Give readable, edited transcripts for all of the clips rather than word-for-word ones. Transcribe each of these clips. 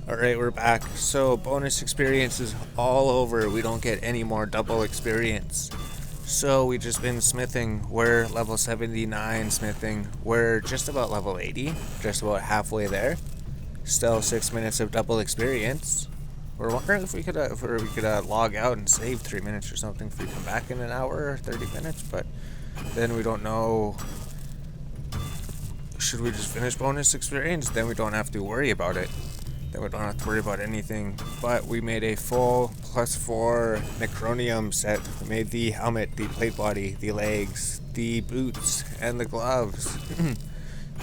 Alright, we're back. So, bonus experience is all over. We don't get any more double experience. So, we just been smithing. We're level 79 smithing. We're just about level 80. Just about halfway there. Still 6 minutes of double experience. We're wondering if we could log out and save 3 minutes or something if we come back in an hour or 30 minutes, but then we don't know. Should we just finish bonus experience? Then we don't have to worry about it. Then we don't have to worry about anything. But we made a full +4 Necronium set. We made the helmet, the plate body, the legs, the boots, and the gloves.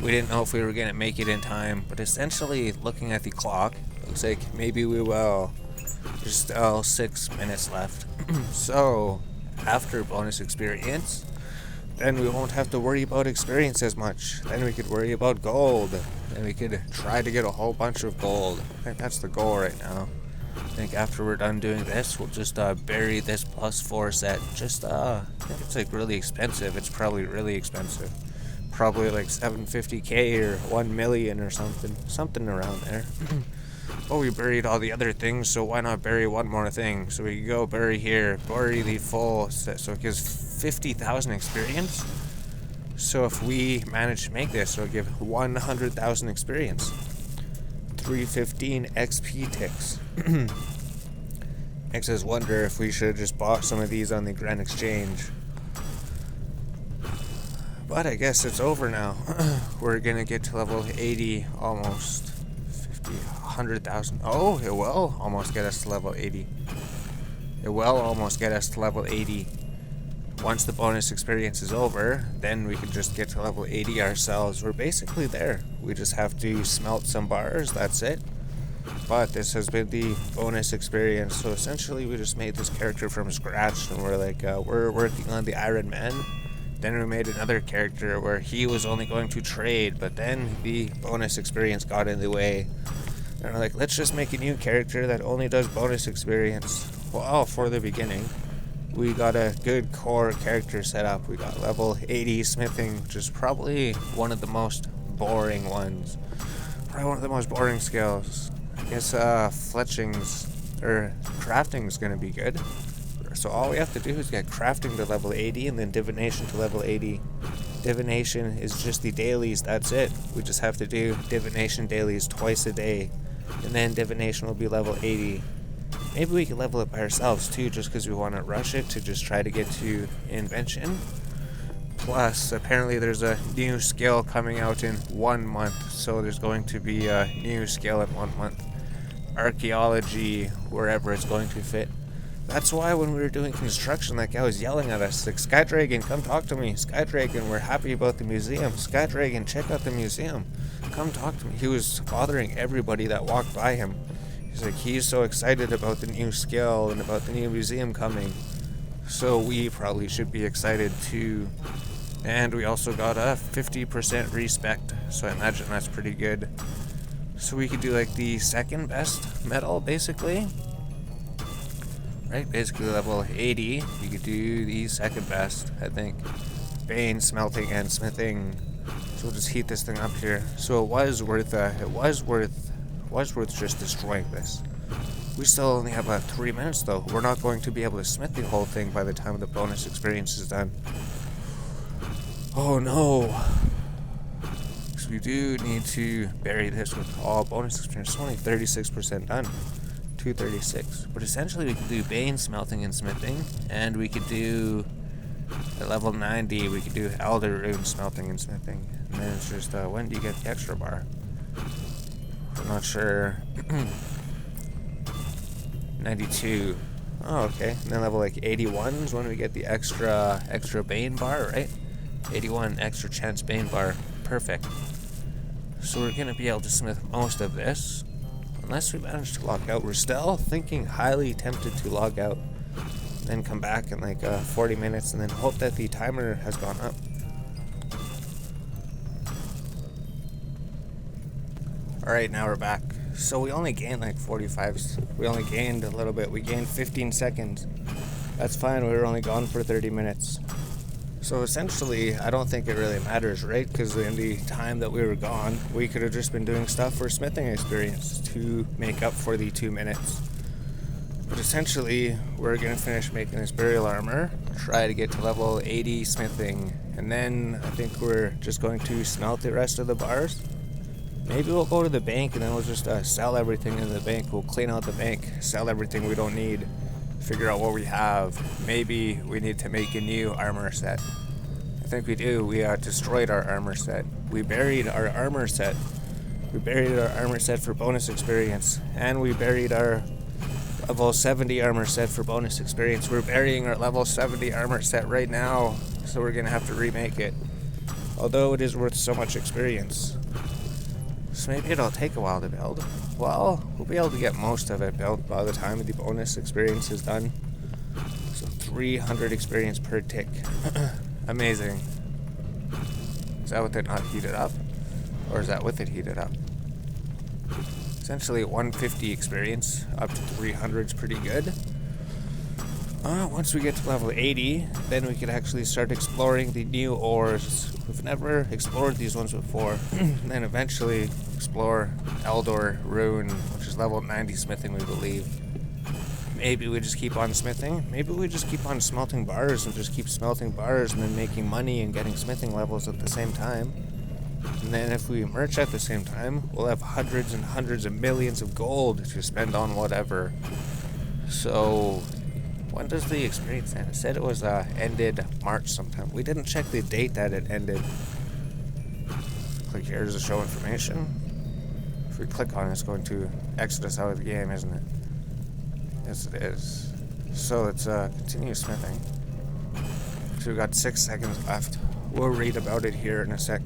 We didn't know if we were going to make it in time, but essentially, looking at the clock, looks like maybe we will. There's still 6 minutes left. So, after bonus experience, then we won't have to worry about experience as much. Then we could worry about gold. Then we could try to get a whole bunch of gold. I think that's the goal right now. I think after we're done doing this, we'll just bury this +4 set. I think it's like really expensive. It's probably really expensive. Probably like 750k or 1 million or something. Something around there. Oh, we buried all the other things, so why not bury one more thing? So we can go bury here, bury the full set, so it gives 50,000 experience. So if we manage to make this, it'll give 100,000 experience. 315 XP ticks. Makes us wonder if we should have just bought some of these on the Grand Exchange. But I guess it's over now. We're gonna get to level 80 almost. 50, 100,000. Oh, it will almost get us to level 80. It will almost get us to level 80. Once the bonus experience is over, then we can just get to level 80 ourselves. We're basically there. We just have to smelt some bars, that's it. But this has been the bonus experience, so essentially we just made this character from scratch, and we're like, we're working on the Iron Man. Then we made another character where he was only going to trade, but then the bonus experience got in the way. And we're like, let's just make a new character that only does bonus experience. Well, for the beginning, we got a good core character set up. We got level 80 smithing, which is probably one of the most boring ones. Probably one of the most boring skills. I guess crafting's gonna be good. So all we have to do is get crafting to level 80 and then divination to level 80. Divination is just the dailies, that's it. We just have to do divination dailies twice a day. And then divination will be level 80. Maybe we can level it by ourselves too, just because we want to rush it to just try to get to invention. Plus, apparently there's a new skill coming out in 1 month. So there's going to be a new skill in 1 month. Archaeology, wherever it's going to fit. That's why when we were doing construction, that guy was yelling at us, like, Skydragon, come talk to me. Skydragon, we're happy about the museum. Skydragon, check out the museum. Come talk to me. He was bothering everybody that walked by him. He's like, he's so excited about the new skill and about the new museum coming. So we probably should be excited too. And we also got a 50% respect, so I imagine that's pretty good. So we could do like the second best metal, basically. Right, basically level 80, we could do the second best, I think. Bane, smelting, and smithing. So we'll just heat this thing up here. So it was worth just destroying this. We still only have 3 minutes though. We're not going to be able to smith the whole thing by the time the bonus experience is done. Oh no. So we do need to bury this with all bonus experience. It's only 36% done. 236. But essentially we could do Bane smelting and smithing, and we could do at level 90 we could do Elder Rune smelting and smithing. And then it's just when do you get the extra bar? I'm not sure. 92. Oh, okay. And then level like 81 is when we get the extra Bane bar, right? 81 extra chance Bane bar. Perfect. So we're gonna be able to smith most of this. Unless we manage to log out. We're still thinking highly tempted to log out. Then come back in like 40 minutes and then hope that the timer has gone up. Alright, now we're back. So we only gained like 45s. We only gained a little bit. We gained 15 seconds. That's fine. We were only gone for 30 minutes. So essentially, I don't think it really matters, right? Because in the time that we were gone, we could have just been doing stuff for smithing experience to make up for the 2 minutes. But essentially, we're going to finish making this burial armor, try to get to level 80 smithing, and then I think we're just going to smelt the rest of the bars. Maybe we'll go to the bank and then we'll just sell everything in the bank. We'll clean out the bank, sell everything we don't need, figure out what we have. Maybe we need to make a new armor set. I think we do. We destroyed our armor set. We buried our armor set. We buried our armor set for bonus experience, and we buried our level 70 armor set for bonus experience. We're burying our level 70 armor set right now, so we're gonna have to remake it. Although it is worth so much experience. So maybe it'll take a while to build. Well, we'll be able to get most of it built by the time the bonus experience is done. So 300 experience per tick. Amazing. Is that with it not heated up? Or is that with it heated up? Essentially 150 experience, up to 300 is pretty good. Once we get to level 80, then we could actually start exploring the new ores. We've never explored these ones before. Then eventually explore Eldor Rune, which is level 90 smithing, we believe. Maybe we just keep on smithing. Maybe we just keep on smelting bars and just keep smelting bars and then making money and getting smithing levels at the same time. And then if we merch at the same time, we'll have hundreds and hundreds of millions of gold to spend on whatever. So, when does the experience end? It said it was ended March sometime. We didn't check the date that it ended. Click here to show information. If we click on it, it's going to exit us out of the game, isn't it? Yes, it is. So let's continue smithing. So we've got 6 seconds left. We'll read about it here in a sec.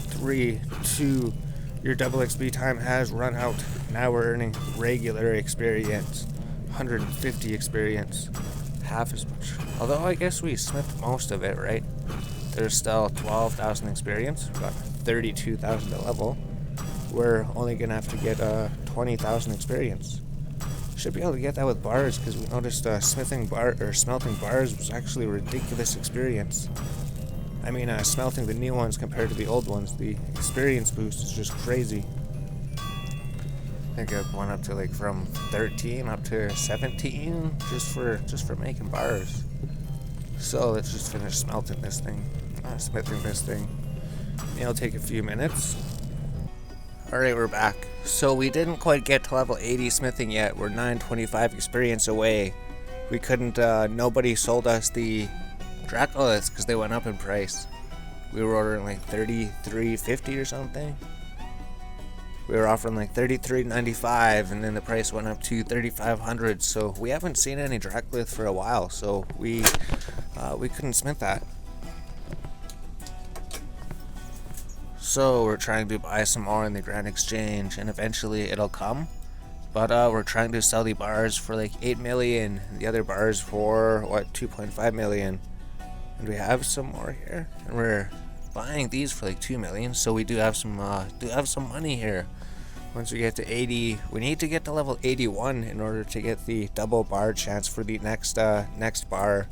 3, 2, your double XP time has run out. Now we're earning regular experience. 150 experience. Half as much. Although I guess we smithed most of it, right? There's still 12,000 experience. We've got 32,000 to level. We're only gonna have to get 20,000 experience. Should be able to get that with bars because we noticed smelting bars was actually ridiculous experience. I mean, smelting the new ones compared to the old ones, the experience boost is just crazy. I think it went up to like from 13 up to 17 just for making bars. So let's just finish smelting this thing, smithing this thing. It'll take a few minutes. Alright, we're back. So we didn't quite get to level 80 smithing yet. We're 925 experience away. We couldn't, nobody sold us the Dracoliths because they went up in price. We were ordering like $33.50 or something. We were offering like $33.95 and then the price went up to $3,500. So we haven't seen any Dracolith for a while. So we couldn't smith that. So we're trying to buy some more in the Grand Exchange and eventually it'll come. But we're trying to sell the bars for like 8 million and the other bars for what, 2.5 million. And we have some more here, and we're buying these for like 2 million. So we do have some money here. Once we get to 80, we need to get to level 81 in order to get the double bar chance for the next bar.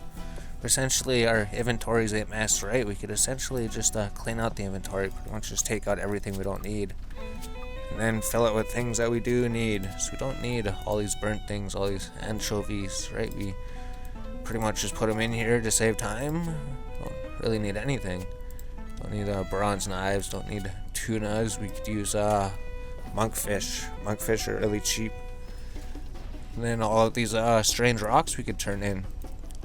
Essentially, our inventory is a mess, right? We could essentially just clean out the inventory, pretty much just take out everything we don't need, and then fill it with things that we do need. So we don't need all these burnt things, all these anchovies, right? We pretty much just put them in here to save time. Don't really need anything. Don't need bronze knives, don't need tunas. We could use monkfish. Monkfish are really cheap. And then all of these strange rocks we could turn in.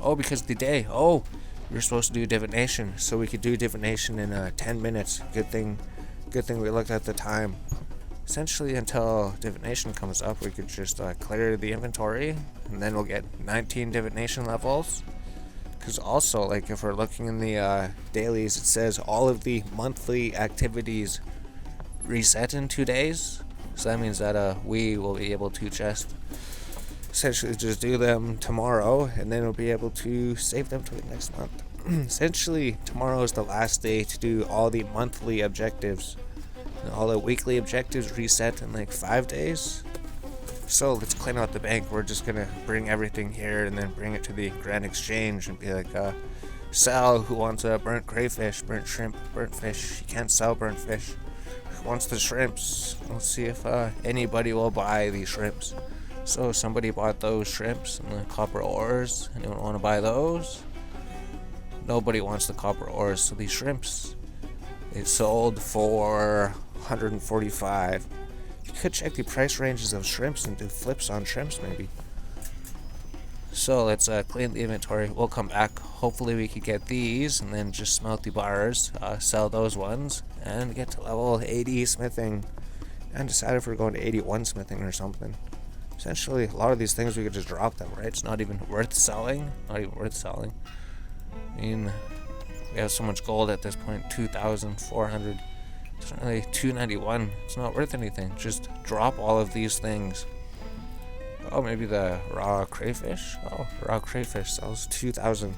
Oh, because the day. Oh, we were supposed to do divination, so we could do divination in 10 minutes. Good thing we looked at the time. Essentially, until divination comes up, we could just clear the inventory, and then we'll get 19 divination levels. Because also, like, if we're looking in the dailies, it says all of the monthly activities reset in 2 days. So that means that we will be able to just essentially just do them tomorrow, and then we'll be able to save them to the next month. Essentially, tomorrow is the last day to do all the monthly objectives. And all the weekly objectives reset in like 5 days. So let's clean out the bank. We're just gonna bring everything here and then bring it to the Grand Exchange and be like, Sal, who wants a burnt crayfish, burnt shrimp, burnt fish. You can't sell burnt fish. Who wants the shrimps? Let's see if anybody will buy these shrimps. So somebody bought those shrimps and the copper ores. Anyone want to buy those? Nobody wants the copper ores, so these shrimps, they sold for 145. You could check the price ranges of shrimps and do flips on shrimps maybe. So let's clean the inventory. We'll come back. Hopefully we could get these and then just smelt the bars, sell those ones, and get to level 80 smithing. And decide if we're going to 81 smithing or something. Essentially, a lot of these things we could just drop them, right? It's not even worth selling. Not even worth selling. I mean, we have so much gold at this point, 2,400. It's only 291. It's not worth anything. Just drop all of these things. Oh, maybe the raw crayfish? Oh, raw crayfish sells 2,000.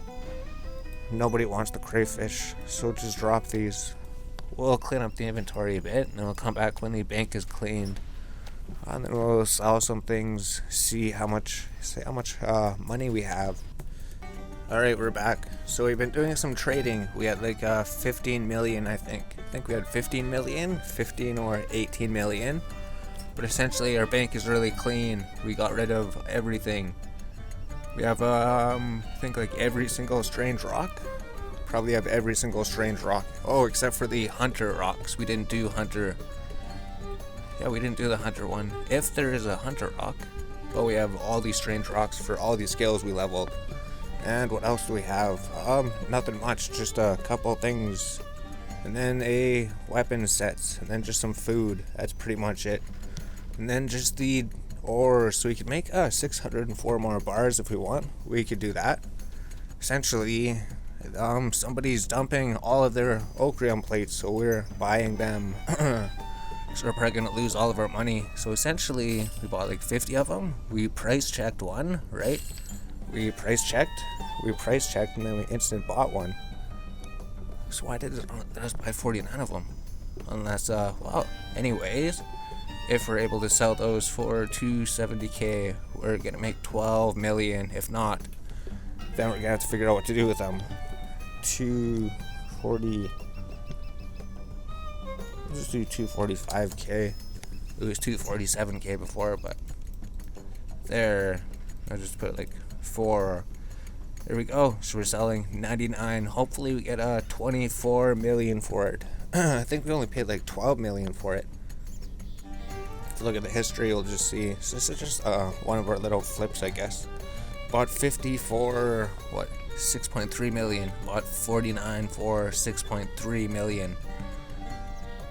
Nobody wants the crayfish, so just drop these. We'll clean up the inventory a bit, and then we'll come back when the bank is cleaned. And then we'll sell some things, see how much money we have. Alright, we're back. So we've been doing some trading. We had like 15 million, I think. I think we had 15 million, 15 or 18 million. But essentially our bank is really clean. We got rid of everything. We have I think like every single strange rock. Probably have every single strange rock. Oh, except for the hunter rocks. We didn't do hunter. Yeah, we didn't do the hunter one. If there is a hunter rock. But we have all these strange rocks for all these skills we leveled. And what else do we have? Nothing much, just a couple things. And then a weapon set, and then just some food. That's pretty much it. And then just the ore, so we could make 604 more bars if we want. We could do that. Essentially, somebody's dumping all of their ochreum plates, so we're buying them. So we're probably gonna lose all of our money. So essentially, we bought like 50 of them. We price checked one, right? We price checked, and then we instant bought one. So why did it let us buy 49 of them? Unless, well, anyways, if we're able to sell those for 270k, we're gonna make 12 million. If not, then we're gonna have to figure out what to do with them. 240. Let's just do 245k. It was 247k before, but there, I just put like 4. There we go. So we're selling 99. Hopefully we get 24 million for it. I think we only paid like 12 million for it. If you look at the history, you'll just see. So this is just one of our little flips, I guess. Bought 50 for what? 6.3 million. Bought 49 for 6.3 million.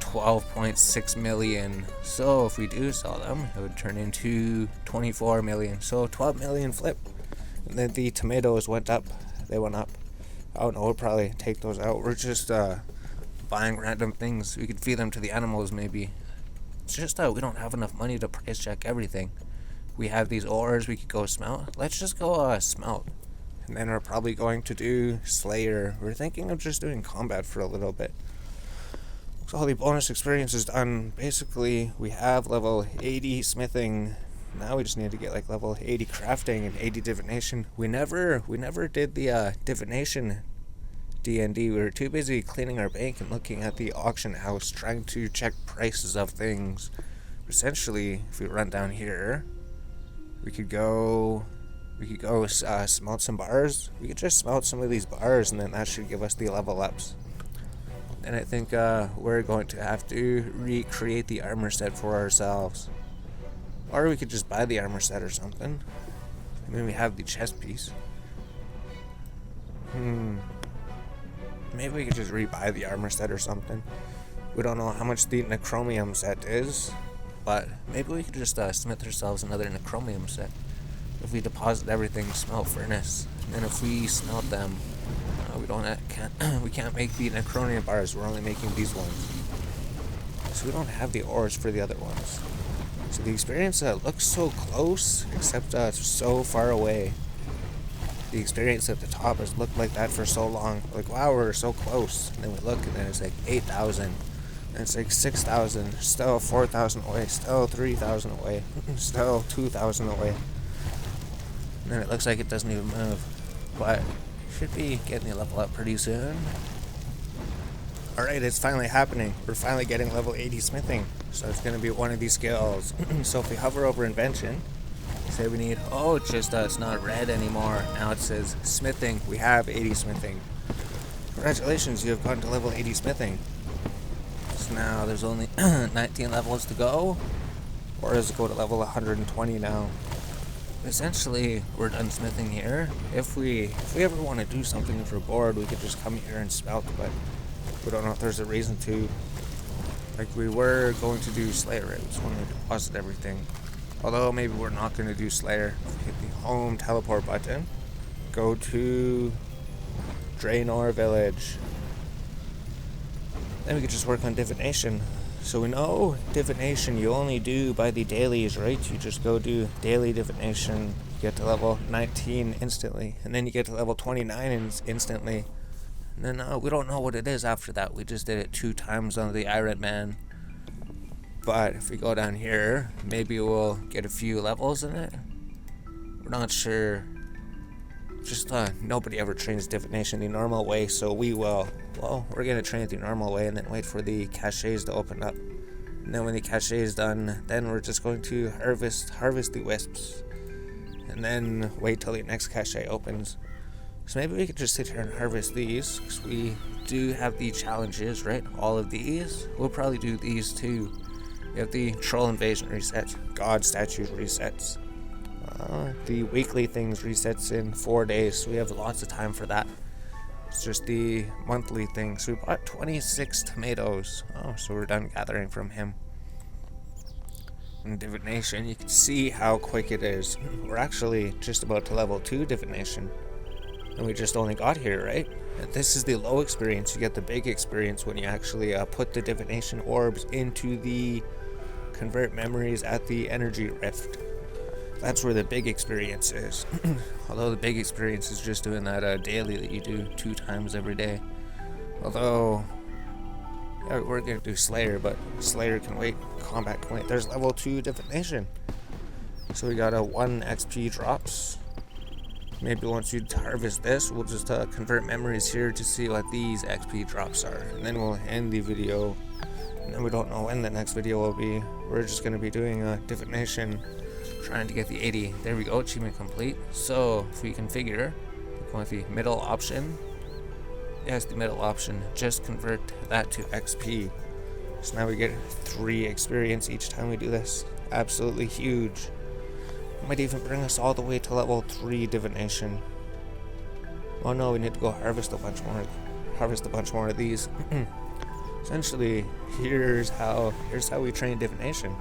12.6 million. So if we do sell them, it would turn into 24 million. So 12 million flip. And then the tomatoes went up. They went up. I don't know, we'll probably take those out. We're just buying random things. We could feed them to the animals maybe. It's just we don't have enough money to price check everything. We have these ores we could go smelt. Let's just go smelt. And then we're probably going to do Slayer. We're thinking of just doing combat for a little bit. So all the bonus experience is done. Basically, we have level 80 smithing. Now we just need to get like level 80 crafting and 80 divination. We never did the divination D&D. We were too busy cleaning our bank and looking at the auction house, trying to check prices of things. Essentially, if we run down here, we could go smelt some bars. We could just smelt some of these bars, and then that should give us the level ups. And I think we're going to have to recreate the armor set for ourselves. Or we could just buy the armor set or something. I mean, we have the chest piece. Maybe we could just rebuy the armor set or something. We don't know how much the necromium set is, but maybe we could just smith ourselves another necromium set. If we deposit everything, smelt furnace, and then if we smelt them, we can't make the necromium bars. We're only making these ones, so we don't have the ores for the other ones. So the experience looks so close, except it's so far away. The experience at the top has looked like that for so long. Like, wow, we're so close. And then we look, and then it's like 8,000. And it's like 6,000. Still 4,000 away. Still 3,000 away. Still 2,000 away. And then it looks like it doesn't even move. But Should be getting the level up pretty soon. Alright, it's finally happening. We're finally getting level 80 smithing. So it's going to be one of these skills. So if we hover over invention, say we need, oh, it's not red anymore. Now it says smithing. We have 80 smithing. Congratulations, you have gotten to level 80 smithing. So now there's only 19 levels to go. Or does it go to level 120 now? Essentially, we're done smithing here. If we ever want to do something, if we're bored, we could just come here and smelt, but we don't know if there's a reason to. Like, we were going to do Slayer, right? We just wanted to deposit everything. Although, maybe we're not going to do Slayer. Hit the home teleport button. Go to Draenor Village. Then we could just work on divination. So we know divination you only do by the dailies, right? You just go do daily divination, get to level 19 instantly, and then you get to level 29 instantly. And then we don't know what it is after that. We just did it 2 times on the Iron Man. But if we go down here, maybe we'll get a few levels in it. We're not sure. Just nobody ever trains divination the normal way, so we will. Well, we're gonna train it the normal way and then wait for the caches to open up. And then when the cache is done, then we're just going to harvest the wisps, and then wait till the next cache opens. So maybe we could just sit here and harvest these, because we do have the challenges, right? All of these. We'll probably do these too. We have the troll invasion reset, god statues resets. The weekly things resets in 4 days, so we have lots of time for that. It's just the monthly thing. So we bought 26 tomatoes. Oh, so we're done gathering from him. In divination, you can see how quick it is. We're actually just about to level 2 divination. And we just only got here, right? And this is the low experience. You get the big experience when you actually put the divination orbs into the convert memories at the energy rift. That's where the big experience is. Although the big experience is just doing that daily that you do 2 times every day. Although, yeah, we're going to do Slayer, but Slayer can wait, combat can wait. There's level 2 divination. So we got 1 XP drops. Maybe once you harvest this, we'll just convert memories here to see what these XP drops are. And then we'll end the video. And then we don't know when the next video will be. We're just going to be doing divination. Trying to get the 80. There we go, achievement complete. So if we configure, go with the middle option. Yes, the middle option. Just convert that to XP. So now we get 3 experience each time we do this. Absolutely huge. Might even bring us all the way to level 3 divination. Oh no, we need to go harvest a bunch more of these. Essentially, here's how we train divination.